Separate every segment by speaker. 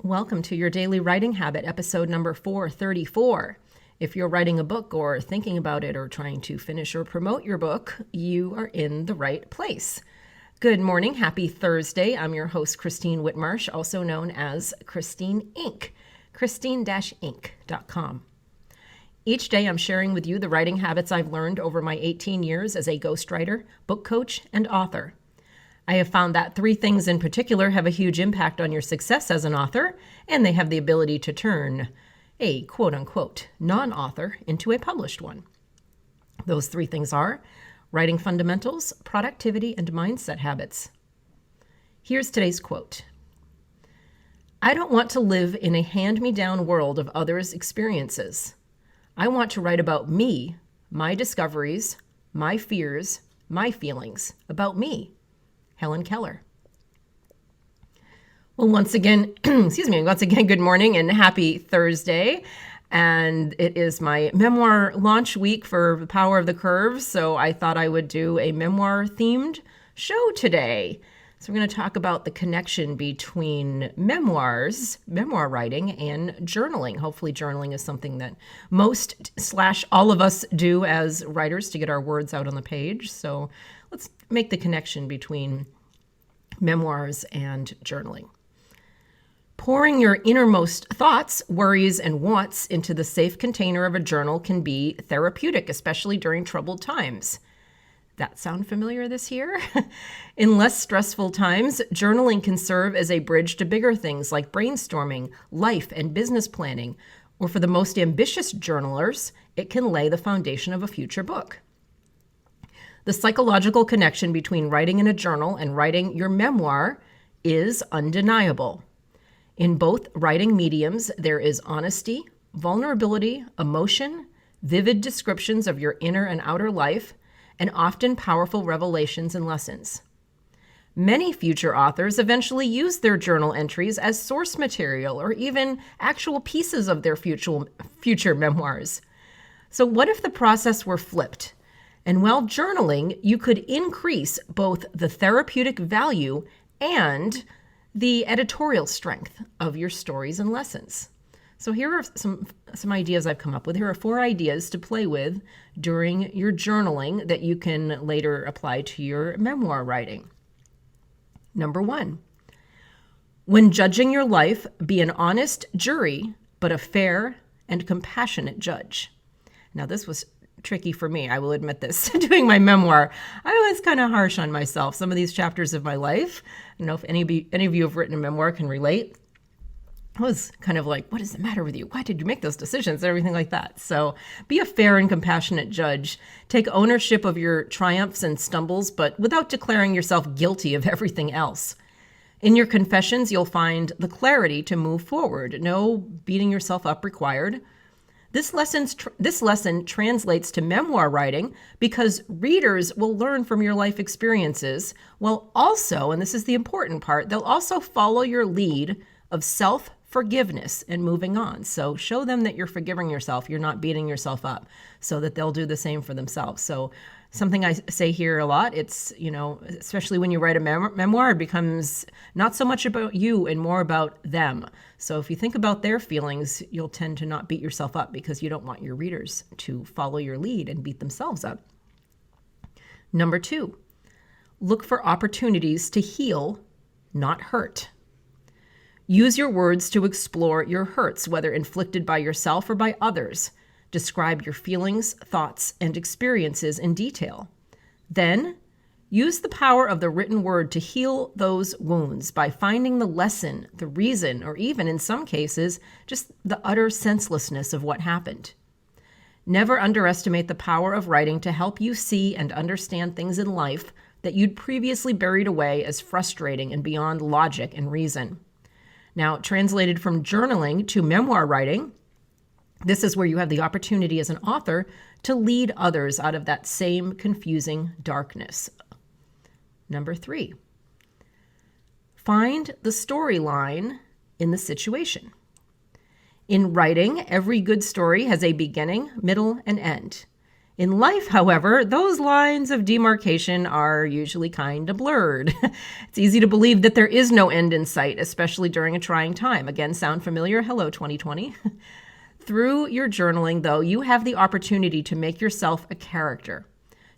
Speaker 1: Welcome to your Daily Writing Habit, episode number 434. If you're writing a book or thinking about it or trying to finish or promote your book, you are in the right place. Good morning. Happy Thursday. I'm your host, Christine Whitmarsh, also known as Christine Inc., christine-inc.com. Each day I'm sharing with you the writing habits I've learned over my 18 years as a ghostwriter, book coach, and author. I have found that three things in particular have a huge impact on your success as an author, and they have the ability to turn a quote-unquote non-author into a published one. Those three things are writing fundamentals, productivity, and mindset habits. Here's today's quote. I don't want to live in a hand-me-down world of others' experiences. I want to write about me, my discoveries, my fears, my feelings, about me. Helen Keller. Well, once again, good morning and happy Thursday. And it is my memoir launch week for The Power of the Curve, so I thought I would do a memoir-themed show today. So we're going to talk about the connection between memoir writing, and journaling. Hopefully journaling is something that most/all of us do as writers to get our words out on the page. So let's make the connection between memoirs and journaling. Pouring your innermost thoughts, worries, and wants into the safe container of a journal can be therapeutic, especially during troubled times. That sound familiar this year? In less stressful times, journaling can serve as a bridge to bigger things like brainstorming, life and business planning, or for the most ambitious journalers, it can lay the foundation of a future book. The psychological connection between writing in a journal and writing your memoir is undeniable. In both writing mediums, there is honesty, vulnerability, emotion, vivid descriptions of your inner and outer life, and often powerful revelations and lessons. Many future authors eventually use their journal entries as source material or even actual pieces of their future memoirs. So what if the process were flipped? And while journaling, you could increase both the therapeutic value and the editorial strength of your stories and lessons. So here are some ideas I've come up with. Here are 4 ideas to play with during your journaling that you can later apply to your memoir writing. Number 1, when judging your life, be an honest jury, but a fair and compassionate judge. Now, this was tricky for me. I will admit this. Doing my memoir, I was kind of harsh on myself. Some of these chapters of my life, I don't know if any of you have written a memoir can relate. I was kind of like, what is the matter with you? Why did you make those decisions? And everything like that. So be a fair and compassionate judge. Take ownership of your triumphs and stumbles, but without declaring yourself guilty of everything else. In your confessions, you'll find the clarity to move forward. No beating yourself up required. This lesson translates to memoir writing because readers will learn from your life experiences, while also, and this is the important part, they'll also follow your lead of self-forgiveness and moving on. So show them that you're forgiving yourself, you're not beating yourself up, so that they'll do the same for themselves. So something I say here a lot, it's, especially when you write a memoir, it becomes not so much about you and more about them. So if you think about their feelings, you'll tend to not beat yourself up because you don't want your readers to follow your lead and beat themselves up. Number 2, look for opportunities to heal, not hurt. Use your words to explore your hurts, whether inflicted by yourself or by others. Describe your feelings, thoughts, and experiences in detail. Then, use the power of the written word to heal those wounds by finding the lesson, the reason, or even in some cases, just the utter senselessness of what happened. Never underestimate the power of writing to help you see and understand things in life that you'd previously buried away as frustrating and beyond logic and reason. Now, translated from journaling to memoir writing, this is where you have the opportunity as an author to lead others out of that same confusing darkness. Number 3, find the storyline in the situation. In writing, every good story has a beginning, middle, and end. In life, however, those lines of demarcation are usually kind of blurred. It's easy to believe that there is no end in sight, especially during a trying time. Again, sound familiar? Hello, 2020. Through your journaling, though, you have the opportunity to make yourself a character,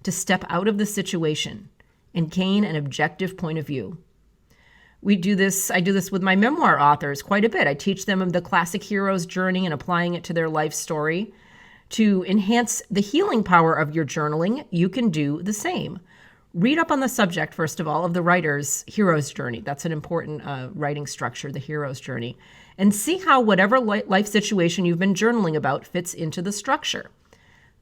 Speaker 1: to step out of the situation and gain an objective point of view. I do this with my memoir authors quite a bit. I teach them the classic hero's journey and applying it to their life story. To enhance the healing power of your journaling, you can do the same. Read up on the subject, first of all, of the writer's hero's journey. That's an important writing structure, the hero's journey. And see how whatever life situation you've been journaling about fits into the structure.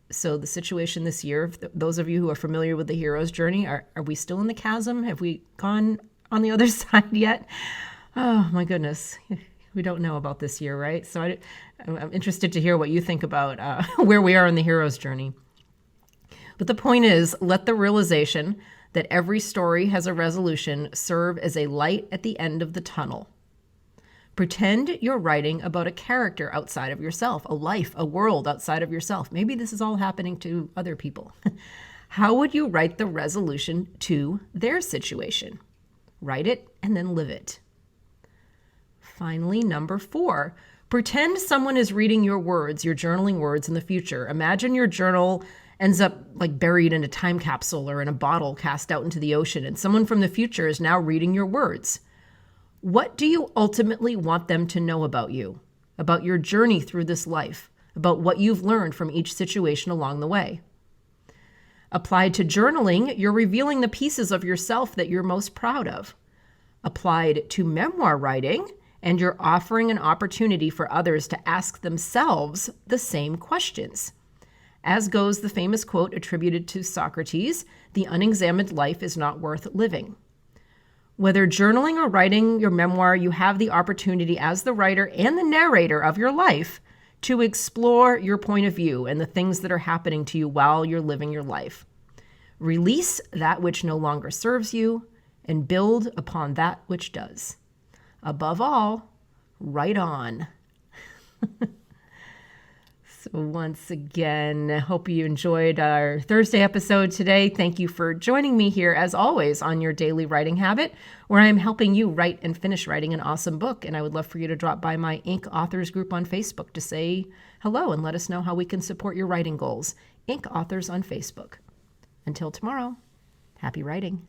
Speaker 1: So the situation this year, those of you who are familiar with the hero's journey, are we still in the chasm? Have we gone on the other side yet? Oh, my goodness. We don't know about this year, right? So I'm interested to hear what you think about where we are in the hero's journey. But the point is, let the realization that every story has a resolution serve as a light at the end of the tunnel. Pretend you're writing about a character outside of yourself, a life, a world outside of yourself. Maybe this is all happening to other people. How would you write the resolution to their situation? Write it and then live it. Finally, number 4, pretend someone is reading your words, your journaling words in the future. Imagine your journal ends up like buried in a time capsule or in a bottle cast out into the ocean, and someone from the future is now reading your words. What do you ultimately want them to know about you, about your journey through this life, about what you've learned from each situation along the way? Applied to journaling, you're revealing the pieces of yourself that you're most proud of. Applied to memoir writing, and you're offering an opportunity for others to ask themselves the same questions. As goes the famous quote attributed to Socrates, "The unexamined life is not worth living." Whether journaling or writing your memoir, you have the opportunity as the writer and the narrator of your life to explore your point of view and the things that are happening to you while you're living your life. Release that which no longer serves you and build upon that which does. Above all, write on. So once again, I hope you enjoyed our Thursday episode today. Thank you for joining me here, as always, on your daily writing habit, where I am helping you write and finish writing an awesome book. And I would love for you to drop by my Inc. Authors group on Facebook to say hello and let us know how we can support your writing goals. Inc. Authors on Facebook. Until tomorrow, happy writing.